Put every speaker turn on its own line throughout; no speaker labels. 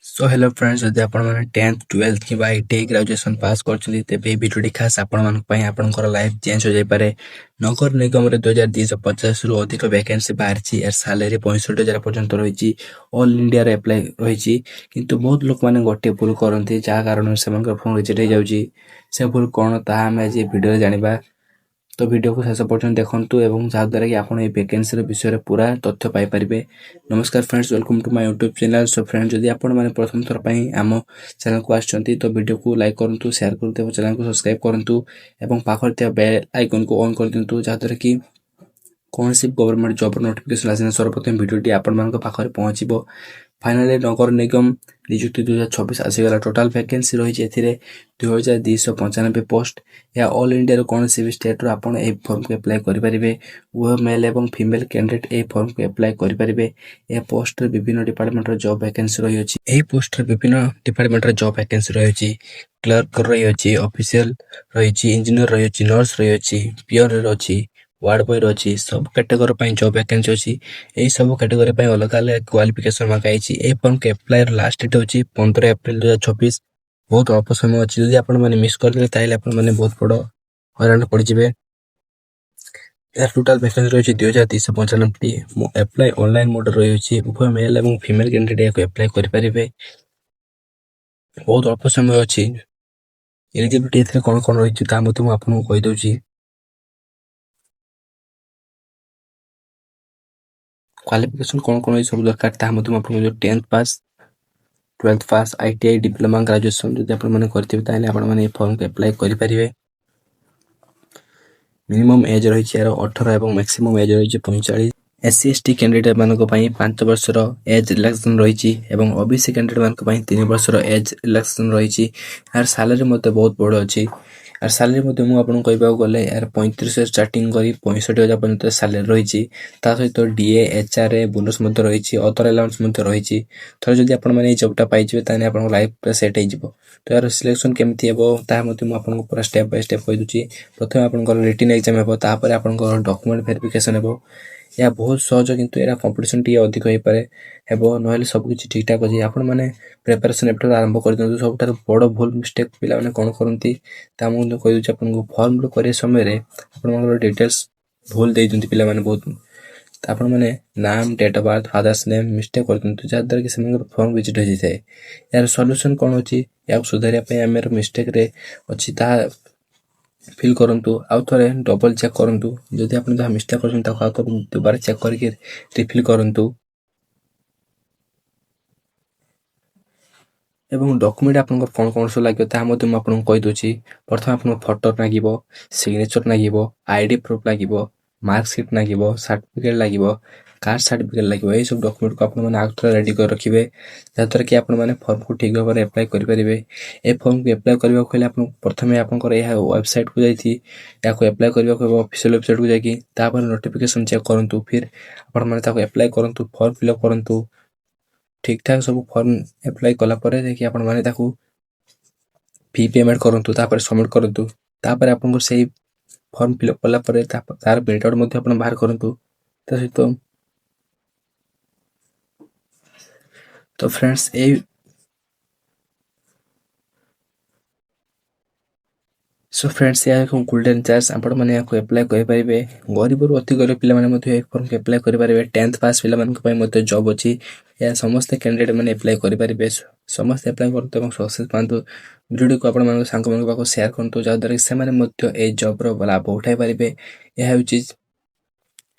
So hello friends जदि आपण माने 10th 12th कि आईटीआई ग्रेजुएशन पास करछथि तेबे वीडियोटी खास आपण मान पई आपनकर लाइफ चेंज हो जाय पारे। नगर निगम रे 2250 रु अधिक वैकेंसी बाहरछि एर सैलरी 65000 पर्यंत रहिछि। ऑल इंडिया रे अप्लाई रहिछि किंतु बहुत लोक माने गोटे भूल करन्ति जा कारण सेमनकर फोन रिजेक्ट हो जाउछि। से भूल कोन ता हम आज वीडियो रे जानिबा। तो वीडियो को शेष पर्यंत देखंतु एवं जा द्वारा कि आपण ए वैकेंसी रे विषय रे पूरा तथ्य पाई परिबे। नमस्कार friends, welcome to my YouTube channel. So friends जदि आपण माने प्रथम थर पई आम चैनल को आछंती तो वीडियो को लाइक करंतु, शेयर करंतु एवं चैनल को सब्सक्राइब करंतु एवं पाखर त्या बेल आइकन को ऑन कर दिंतु जा द्वारा कि कौन सी गवर्नमेंट जॉब नोटिफिकेशन आसिना सर्वप्रथम वीडियोटी आपण मानक पाखरे पहुंचीबो। फाइनली नगर निगम नियुक्ति 2026 आसीगला। टोटाल वैकेंसी रही एथिरे 2295 पोस्ट। या ऑल इंडिया रो कौन सी भी स्टेट रो आपण ए फॉर्म को अप्लाई करि परिबे। वो मेल एवं फीमेल कैंडिडेट ए फॉर्म को अप्लाई करि परिबे। ए पोस्ट रे विभिन्न डिपार्टमेंट रो जॉब वैकेंसी रही अछि। ए पोस्ट रे विभिन्न डिपार्टमेंट रो जॉब वैकेंसी रही अछि। क्लर्क रही अछि, ऑफिशियल रही अछि, इंजीनियर रही अछि, नर्स रही अछि, पियर रही अछि, वार्ड बॉय रही अछि। सब कैटेगरी पई जॉब वैकेंसी अछि। एई सब कैटेगरी पई अलग अलग क्वालिफिकेशन मागाइछि। ए फॉर्म के अप्लाई लास्ट डेट होछि 15 अप्रैल 2026। बहुत अल्प समय अछि। यदि आपण माने मिस कर देले ताइले आपण माने बहुत बड़ हैरान पड़ जिवे। यार टोटल वैकेंसी रही 2395 टी। अप्लाई ऑनलाइन मोड रही अछि। उभय मेल एवं फीमेल कैंडिडेट को अप्लाई करि परिबे। बहुत अल्प समय अछि। एलिजिबिलिटी एथरे कोन कोन रही ता मते मु आपन कहि दउछि। क्वालिफिकेशन कौन कौन सब दरकार ता मते आपण जो 10th पास 12th पास आईटीआई डिप्लोमा ग्रेजुएशन जदि आपण माने करथिबे ताले आपण माने ए फॉर्म के अप्लाई करि परिबे। मिनिमम एज रही छै 18 एवं मैक्सिमम एज रही छै 45। एससी एसटी कैंडिडेट मानको पई 5 वर्ष रो एज रिलैक्सेशन रही छै एवं ओबीसी कैंडिडेट मानको पई 3 वर्ष रो एज रिलैक्सेशन रही छै। यार सैलरी मते बहुत बड़ अछि। यार सैलरी मते मु आपन कहबा गले यार 35 से स्टार्टिंग करी 65000 पर्यंत सैलरी रही छै। ता सहित डीए एचआरए बोनस मते रही छै, अदर अलाउंस मते रही छै। थर जदि आपण माने जॉब टा पाइ जिवे ताने आपण लाइफ पे सेट हे जिवो। तो यार सिलेक्शन केमथि हेबो ता मते मु आपन पूरा स्टेप बाय स्टेप कहि दुछि। प्रथम आपन रिटन एग्जाम हेबो, तापर आपन डॉक्यूमेंट वेरिफिकेशन हेबो। या बहुत सहज किंतु एरा कंपटीशन टी अधिक होई पारे हेबो। नहले सब किछि ठीक ठाक अछि। आपण माने प्रिपरेशन एप्टर आरंभ कर दियौ। सबटार बड़ भूल मिस्टेक पिला माने कोन करंती ता मु कहि दुछि। आपन को फॉर्म फिल करे समय रे आपण माने डिटेल्स भूल देइ दियंती पिला माने बहुत। आपण माने नाम, date of birth, father's name mistake कर दियंती जा द्वारा कि सेमन फॉर्म विजिट हो जाय। यार सॉल्यूशन कोन अछि या सुधारिया पे हमर मिस्टेक रे अछि ता फिल करंतु। आउ थरे डबल चेक करंतु। जदि आपण ता मिस्टेक करछन ता आउ थरे दुबारा चेक करके रिफिल करंतु। एवं डॉक्यूमेंट आपन कोन कोन सो लागियो ता मते म आपन कहि दोछि। प्रथम आपन फोटो लागिवो, सिग्नेचर लागिवो, आईडी प्रूफ लागिवो, मार्कशीट लागिवो, सर्टिफिकेट लागिवो, कास्ट सर्टिफिकेट लागिवो। ए सब डॉक्यूमेंट को आपन माने आउथरा रेडी कर रखिबे जातर कि आपन माने फॉर्म को ठीक भाबरे अप्लाई करि परिबे। ए फॉर्म को अप्लाई करबा खले आपन प्रथमे आपन कर ए वेबसाइट को जाईथि या को अप्लाई करबा को ऑफिशियल वेबसाइट को जाकी तापर नोटिफिकेशन चेक करंतु। फिर आपन माने ताको अप्लाई करंतु, फॉर्म फिल अप करंतु। ठीक ठाक सब फॉर्म अप्लाई कला परे देखि आपण माने ताकू फी पेमेंट करंतु, तापर सबमिट करंतु। तापर आपन को सेही फॉर्म फिल अप कला परे तार प्रिंट आउट मध्ये आपण बाहर करंतु। तो फ्रेंड्स ए सो फ्रेंड्स या गोल्डन चांस आपण माने याको अप्लाई करि परिबे। गरीब रु अति गरीब पिला माने मध्ये एक फॉर्म के अप्लाई करि परिबे। 10th पास पिला माने पय मध्ये जॉब अछि। या समस्त कैंडिडेट माने अप्लाई करि परिबे। समस्त अप्लाई करते एवं सक्सेस पांतु। वीडियो को आपण माने सांग माने पाको शेयर करंतु जा द्वारा से माने मध्ये ए जॉब रो लाभ उठाई परिबे। यह हेउची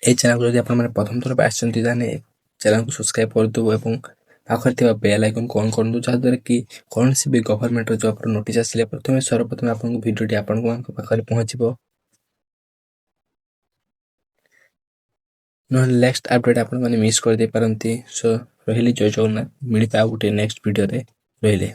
ए चैनल को यदि आपण माने प्रथम थर आछंती जाने चैनल को सब्सक्राइब करदो एवं पाखर थिबा बेल आइकन को ऑन करदो जा द्वारा कि कोनसी भी गवर्नमेंट जॉब रो नोटिस आसिले प्रथमे सर्वप्रथम आपण को वीडियोटी आपण को पाखर पहुंचबो। न नेक्स्ट अपडेट आपण माने मिस कर दे परंती। सो रहिली जय जगन्नाथ। मिलिता गुटे नेक्स्ट वीडियो रे रहिले।